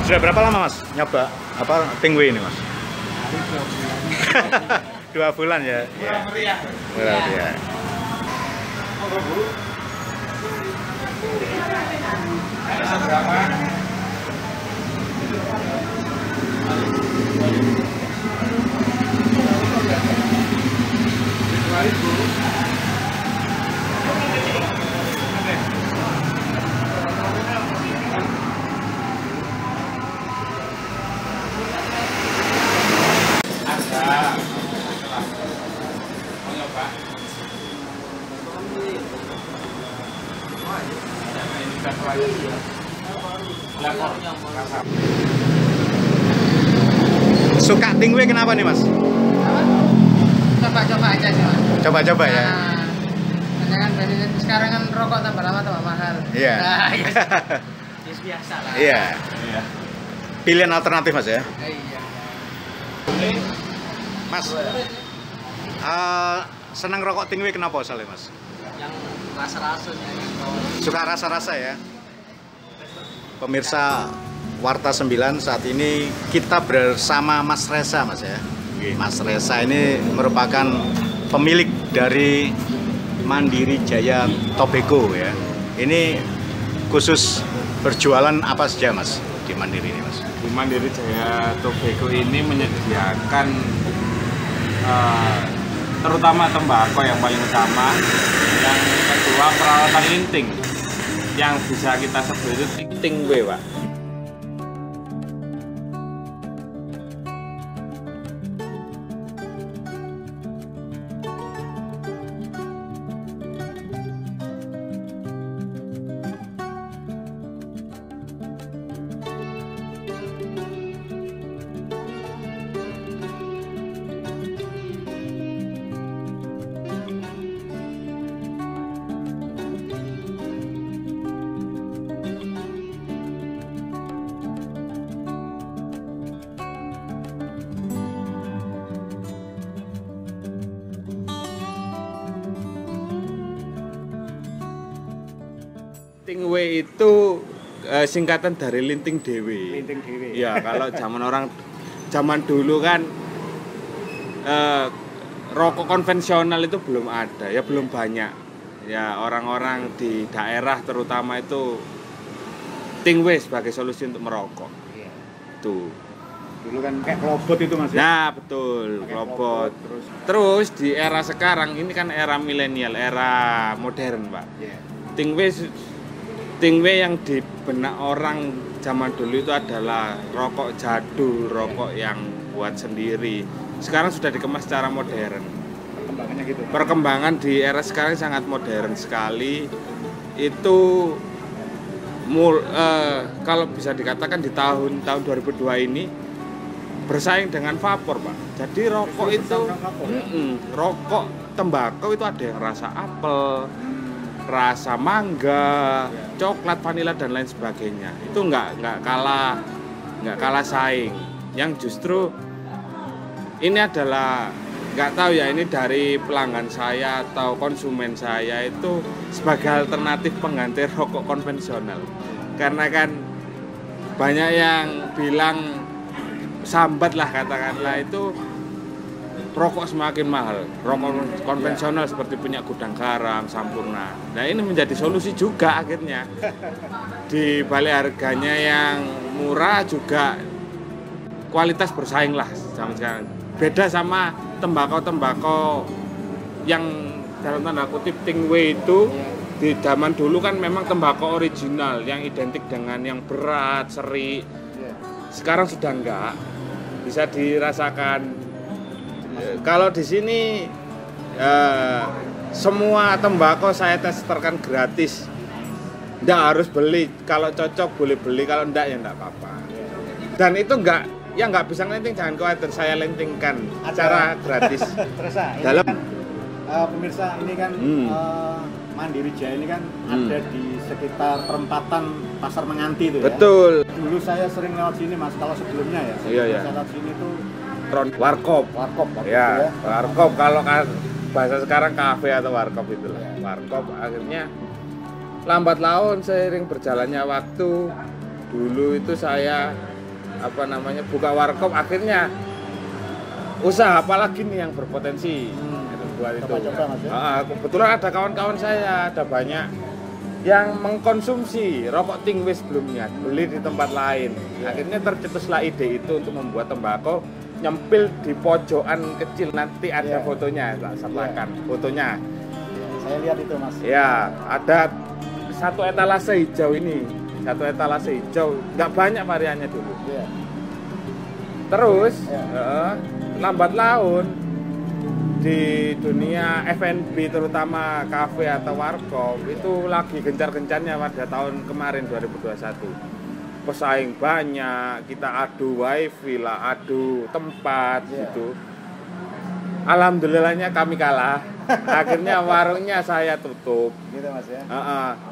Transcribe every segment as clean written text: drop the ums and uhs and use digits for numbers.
Sudah berapa lama Mas nyoba apa Tingwe ini Mas? 2 bulan ya. Murah meriah. Murah meriah. Berapa? Suka Tingwe kenapa nih Mas? Coba-coba aja sih Mas. Coba-coba ya. Karena kan sekarang kan rokok tambah lama tambah mahal. Iya. Nah, ya biasa lah. Iya. Pilihan alternatif Mas ya. Iya. Mas, senang rokok Tingwe kenapa soalnya Mas? Yang rasa-rasanya gitu. Suka rasa-rasa ya. Pemirsa Warta 9, saat ini kita bersama Mas Reza Mas ya. Mas Reza ini merupakan pemilik dari Mandiri Jaya Tobacco ya. Ini khusus berjualan apa saja Mas di Mandiri ini Mas? Di Mandiri Jaya Tobacco ini menyediakan terutama tembakau yang paling utama, yang kedua peralatan linting yang bisa kita sebut itu Tingwe Pak. Tingwe itu singkatan dari linting dewe. Linting dewe. Ya, kalau zaman dulu kan rokok konvensional itu belum ada, ya belum banyak. Ya, orang-orang di daerah terutama itu Tingwe sebagai solusi untuk merokok. Iya. Tuh. Dulu kan kayak klobot itu Mas ya. Nah, betul, klobot. Terus di era sekarang ini kan era milenial, era modern, Pak. Iya. Tingwe yang di benak orang zaman dulu itu adalah rokok jadul, rokok yang buat sendiri. Sekarang sudah dikemas secara modern. Perkembangannya gitu. Perkembangan di era sekarang sangat modern sekali. Itu kalau bisa dikatakan di tahun 2002 ini bersaing dengan vapor, Pak. Jadi rokok itu rokok tembakau itu ada yang rasa apel, rasa mangga, coklat, vanila dan lain sebagainya. Itu nggak kalah saing. Yang justru ini adalah nggak tahu ya, ini dari pelanggan saya atau konsumen saya itu sebagai alternatif pengganti rokok konvensional. Karena kan banyak yang bilang sambat lah katakanlah, itu rokok semakin mahal, rokok konvensional seperti punya Gudang Garam, Sampurna. Nah ini menjadi solusi juga akhirnya. Di balik harganya yang murah juga kualitas bersaing lah zaman sekarang. Beda sama tembakau-tembakau yang dalam tanda kutip Tingwe itu di zaman dulu kan memang tembakau original yang identik dengan yang berat, seri. Sekarang sudah enggak, bisa dirasakan. Kalau di sini semua tembakau saya testerkan gratis, nggak harus beli. Kalau cocok boleh beli, kalau enggak ya enggak apa-apa. Dan itu nggak bisa lenting, jangan khawatir, saya lentingkan secara gratis. Terus Dalam pemirsa ini kan Mandiri Jaya ini kan ada di sekitar perempatan Pasar Menganti itu ya. betul. Dulu saya sering lewat sini Mas, kalau sebelumnya ya. Iya. Saya lewat sini tuh Warkop. waktu Ya, itu warkop kalau bahasa sekarang kafe atau warkop itu lah. Warkop akhirnya lambat laun seiring berjalannya waktu, dulu itu saya buka warkop, akhirnya usaha apalagi nih yang berpotensi buat itu. Coba-coba, Mas, ya? Kebetulan ada kawan-kawan saya, ada banyak yang mengkonsumsi rokok Tingwe sebelumnya, beli di tempat lain. Akhirnya tercetuslah ide itu untuk membuat tembakau nyempil di pojokan kecil, nanti ada fotonya, tak sertakan fotonya. Saya lihat itu, Mas. Ya, ada satu etalase hijau ini, nggak banyak variannya dulu. Terus lambat laun di dunia F&B, terutama kafe atau warkop, itu lagi gencar-gencarnya pada tahun kemarin 2021. Pesaing banyak, kita adu wifi lah, adu tempat gitu. Alhamdulillahnya kami kalah. Akhirnya warungnya saya tutup. Gitu, Mas, ya.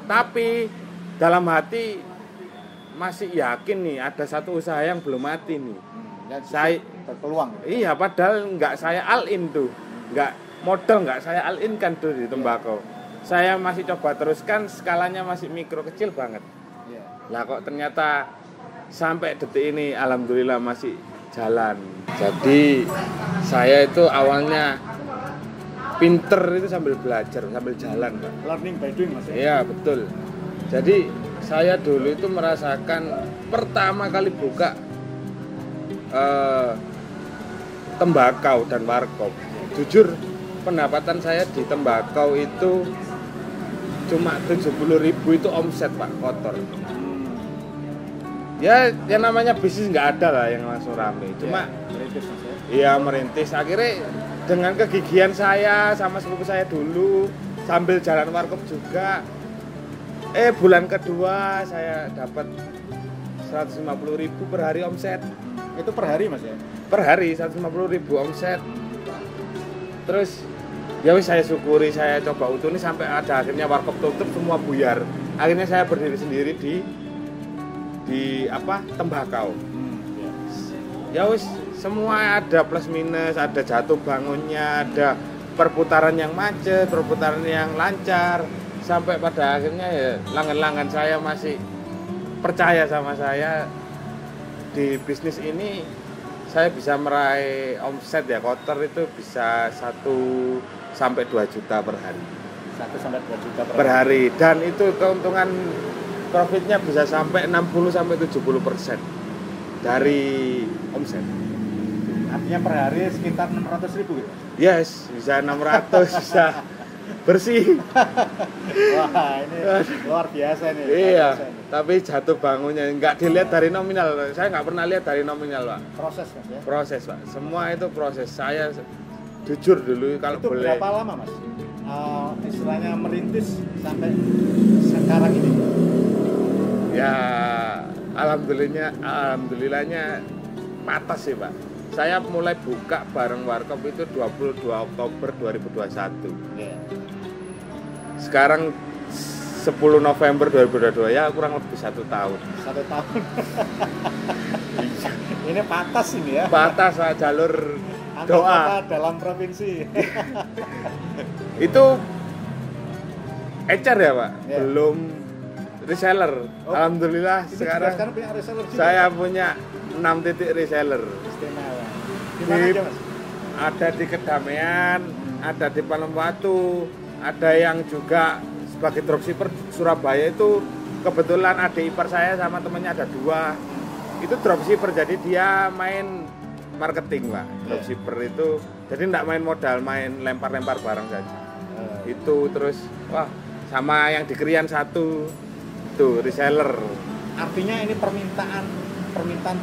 Tapi dalam hati masih yakin nih ada satu usaha yang belum mati nih. Saya berpeluang. Iya, padahal nggak saya all in tuh. Nggak saya all in kan tuh di tembakau. Saya masih coba teruskan, skalanya masih mikro kecil banget. Lah kok ternyata sampai detik ini alhamdulillah masih jalan. Jadi saya itu awalnya pinter itu sambil belajar, sambil jalan, Pak. Learning by doing, Mas. Iya, betul. Jadi saya dulu itu merasakan pertama kali buka tembakau dan warkop. Jujur, pendapatan saya di tembakau itu cuma 70.000 itu omset, Pak, kotor. Ya, yang namanya bisnis nggak ada lah yang langsung rame. Cuma merintis, Mas, ya. Iya, merintis. Akhirnya dengan kegigihan saya sama sepupu saya dulu sambil jalan warkop juga, bulan kedua saya dapat 150.000 per hari omset. Itu per hari, Mas, ya? Per hari 150.000 omset. Terus ya wis saya syukuri, saya coba utuni sampai ada akhirnya warkop tutup semua buyar. Akhirnya saya berdiri sendiri di tembakau. Ya wis, semua ada plus minus, ada jatuh bangunnya, ada perputaran yang macet, perputaran yang lancar, sampai pada akhirnya ya langgan-langgan saya masih percaya sama saya. Di bisnis ini saya bisa meraih omset ya kotor itu bisa 1-2 juta per hari. 1-2 juta per hari. Dan itu keuntungan profitnya bisa sampai 60-70% dari omset. Artinya per hari sekitar 600.000 gitu? Yes, bisa 600, bisa bersih. Wah, ini luar biasa nih. Iya, tapi jatuh bangunnya nggak dilihat dari nominal. Saya nggak pernah lihat dari nominal, Pak. Proses, Mas, ya? Proses, Pak. Semua itu proses. Saya jujur dulu kalau itu boleh. Berapa lama, Mas? Istilahnya merintis sampai sekarang ini? Ya, alhamdulillahnya patas sih, Pak. Saya mulai buka bareng warkop itu 22 Oktober 2021. Sekarang 10 November 2022, ya kurang lebih 1 tahun. 1 tahun. Ini patas ini ya. Patas, Pak, jalur doa dalam provinsi. Itu ecer ya, Pak? Ya. Belum reseller. Alhamdulillah sekarang punya reseller juga. saya punya 6 titik reseller. Istimewa. Di mana aja, Mas? Ada di Kedamaian, ada di Palembatu, ada yang juga sebagai dropshipper Surabaya. Itu kebetulan adik ipar saya sama temennya ada 2. Itu dropshipper, jadi dia main marketing, Pak. Dropshipper itu jadi enggak main modal, main lempar-lempar barang saja. Itu terus wah, sama yang di Krian 1 itu reseller. Artinya ini permintaan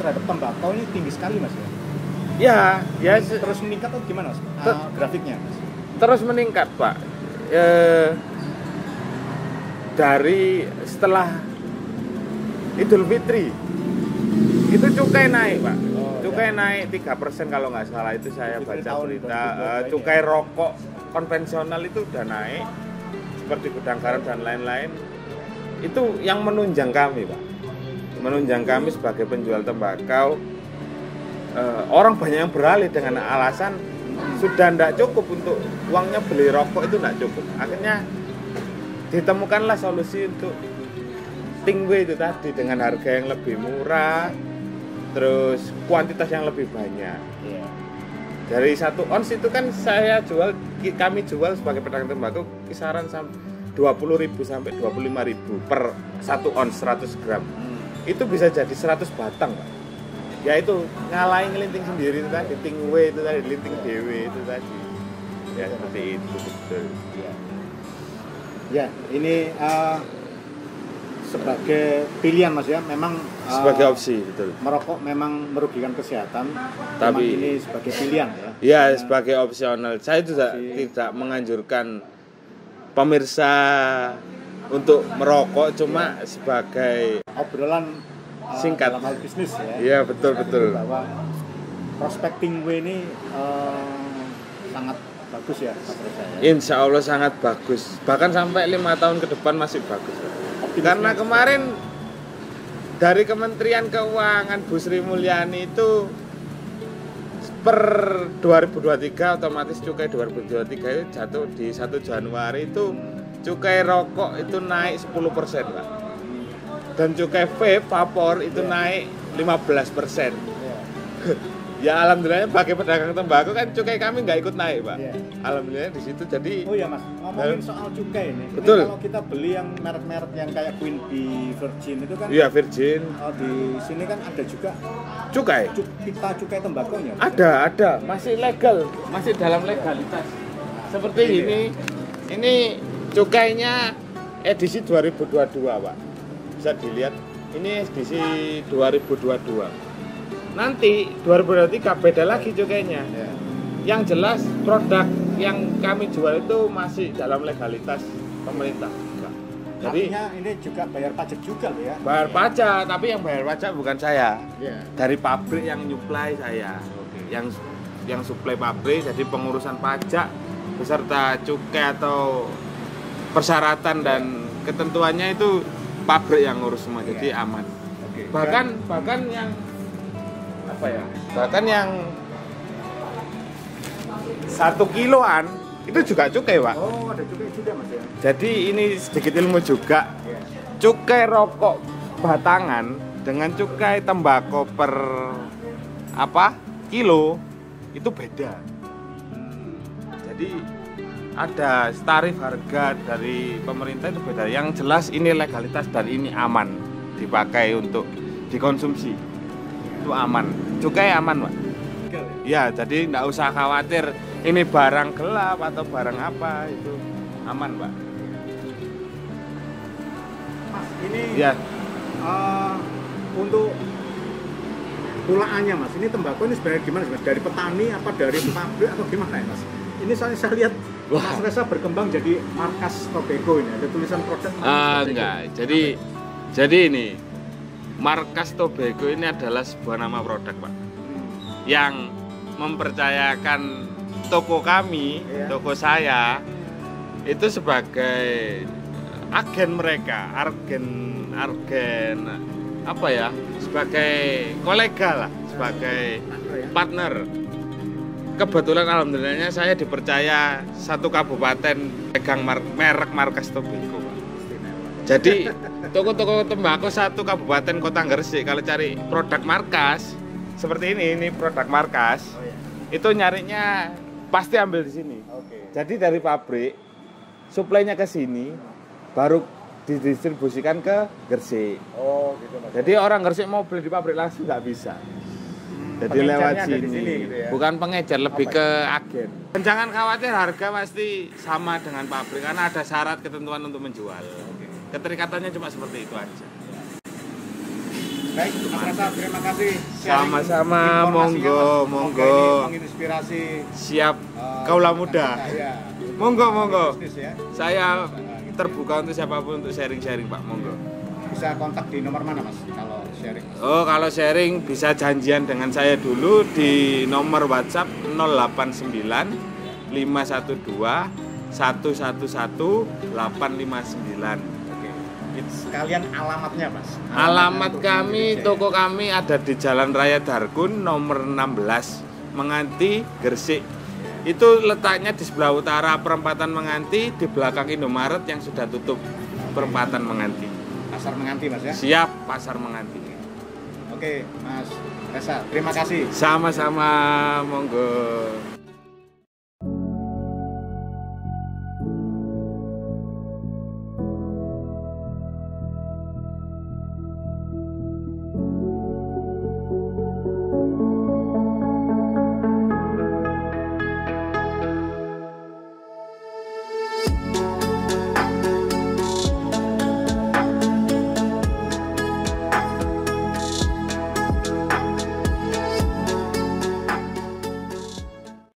terhadap tembakau ini tinggi sekali, Mas, ya? Ya, terus meningkat atau gimana, Mas? Grafiknya, Mas? Terus meningkat, Pak. Dari setelah Idul Fitri itu cukai naik, Pak. Cukai naik 3% kalau nggak salah, itu saya baca berita. Cukai rokok konvensional itu udah naik seperti gudang garam dan lain-lain. Itu yang menunjang kami, Pak. Menunjang kami sebagai penjual tembakau. Orang banyak yang beralih dengan alasan sudah tidak cukup untuk uangnya beli rokok, itu tidak cukup. Akhirnya ditemukanlah solusi untuk Tingwe itu tadi dengan harga yang lebih murah, terus kuantitas yang lebih banyak. Iya. Dari 1 ons itu kan kami jual sebagai pedagang tembakau kisaran 20.000 sampai 25.000 per 1 ons 100 gram. Itu bisa jadi 100 batang, Pak. Ya itu ngalahin ngelinting sendiri itu tadi, tingwe itu tadi, linting dewe itu tadi. Ya seperti itu betul. Ya, ini sebagai pilihan Mas ya, memang Sebagai opsi betul. merokok memang merugikan kesehatan, Tapi cuman ini sebagai pilihan ya. Ya sebagai opsional. Saya juga tidak menganjurkan pemirsa untuk merokok, cuma sebagai Obrolan singkat. dalam hal bisnis ya. Iya betul. Bahwa prospecting way ini sangat bagus ya menurut saya. Insya Allah sangat bagus. Bahkan sampai 5 tahun ke depan masih bagus. Karena kemarin dari Kementerian Keuangan Bu Sri Mulyani itu per 2023 otomatis cukai 2023 itu jatuh di 1 Januari itu cukai rokok itu naik 10%, Pak. Dan cukai vape vapor itu naik 15%. Ya alhamdulillah bagi pedagang tembakau kan cukai kami nggak ikut naik, Pak. Iya. Alhamdulillah di situ jadi. Oh ya Mas, ngomongin soal cukai ini. Betul. Ini kalau kita beli yang merek-merek yang kayak Queen Bee, Virgin itu kan. Iya Virgin. Di sini kan ada juga Cukai. pita cukai tembakonya. Ada, masih legal, masih dalam legalitas. Seperti ini cukainya edisi 2022, Pak. Bisa dilihat, ini edisi 2022. Nanti 2023 beda lagi cukainya. Ya. Yang jelas produk yang kami jual itu masih dalam legalitas pemerintah. Jadi artinya ini juga bayar pajak juga loh ya. bayar pajak, tapi yang bayar pajak bukan saya. Iya. Dari pabrik yang nyuplai saya. Yang suplai pabrik, jadi pengurusan pajak beserta cukai atau persyaratan dan ketentuannya itu pabrik yang ngurus semua, jadi aman. Oke. Bahkan yang apa ya? Bahkan yang 1 kiloan itu juga cukai, Pak. Oh, ada cukai juga Mas ya. Jadi ini sedikit ilmu juga. Iya. Cukai rokok batangan dengan cukai tembakau per kilo itu beda. Jadi ada tarif harga dari pemerintah itu beda. Yang jelas ini legalitas dan ini aman dipakai untuk dikonsumsi. Itu aman. Cukai aman, Pak. Ya, jadi nggak usah khawatir ini barang gelap atau barang apa, itu aman, Pak. Mas, ini Ya. Untuk pulaannya Mas, ini tembakau ini sebenarnya gimana Mas? Dari petani apa dari pabrik atau gimana ya Mas? Ini soalnya saya lihat Mas Reza berkembang jadi markas Tobacco ini, ada tulisan produk. Enggak. Jadi ini markas Tobacco ini adalah sebuah nama produk, Pak. Yang mempercayakan toko kami, toko saya itu sebagai agen mereka, agen apa ya? Sebagai kolega lah, sebagai partner. Kebetulan alhamdulillahnya saya dipercaya 1 kabupaten pegang merek markas Tobacco, Pak. Jadi toko-toko tembakau 1 kabupaten Kota Gresik kalau cari produk markas seperti ini produk markas, itu nyarinya pasti ambil di sini. Jadi dari pabrik suplainya ke sini, baru didistribusikan ke Gresik. Oh, gitu Mas. Jadi orang Gresik mau beli di pabrik langsung nggak bisa. Jadi lewat pengecernya ada di sini, sini gitu ya? bukan pengecer, lebih ke agen. Dan jangan khawatir harga pasti sama dengan pabrik karena ada syarat ketentuan untuk menjual. Keterikatannya cuma seperti itu aja. Baik, Mas Reza, terima kasih. Sama-sama, Informasinya, Mas. monggo. Semoga ini menginspirasi Siap, kaulah muda. ya, Monggo. bisnis ya. Saya terbuka untuk siapapun untuk sharing-sharing, Pak. Monggo. Bisa kontak di nomor mana Mas kalau sharing? Oh, kalau sharing bisa janjian dengan saya dulu di nomor WhatsApp 089 512 111 859. Sekalian alamatnya Mas. Alamat kami, toko kami ada di Jalan Raya Dargun nomor 16 Menganti, Gresik. Itu letaknya di sebelah utara perempatan Menganti, di belakang Indomaret yang sudah tutup perempatan Menganti. Pasar Menganti Mas ya. Siap, Pasar Menganti. Oke, Mas Resa. Terima kasih. Sama-sama, monggo.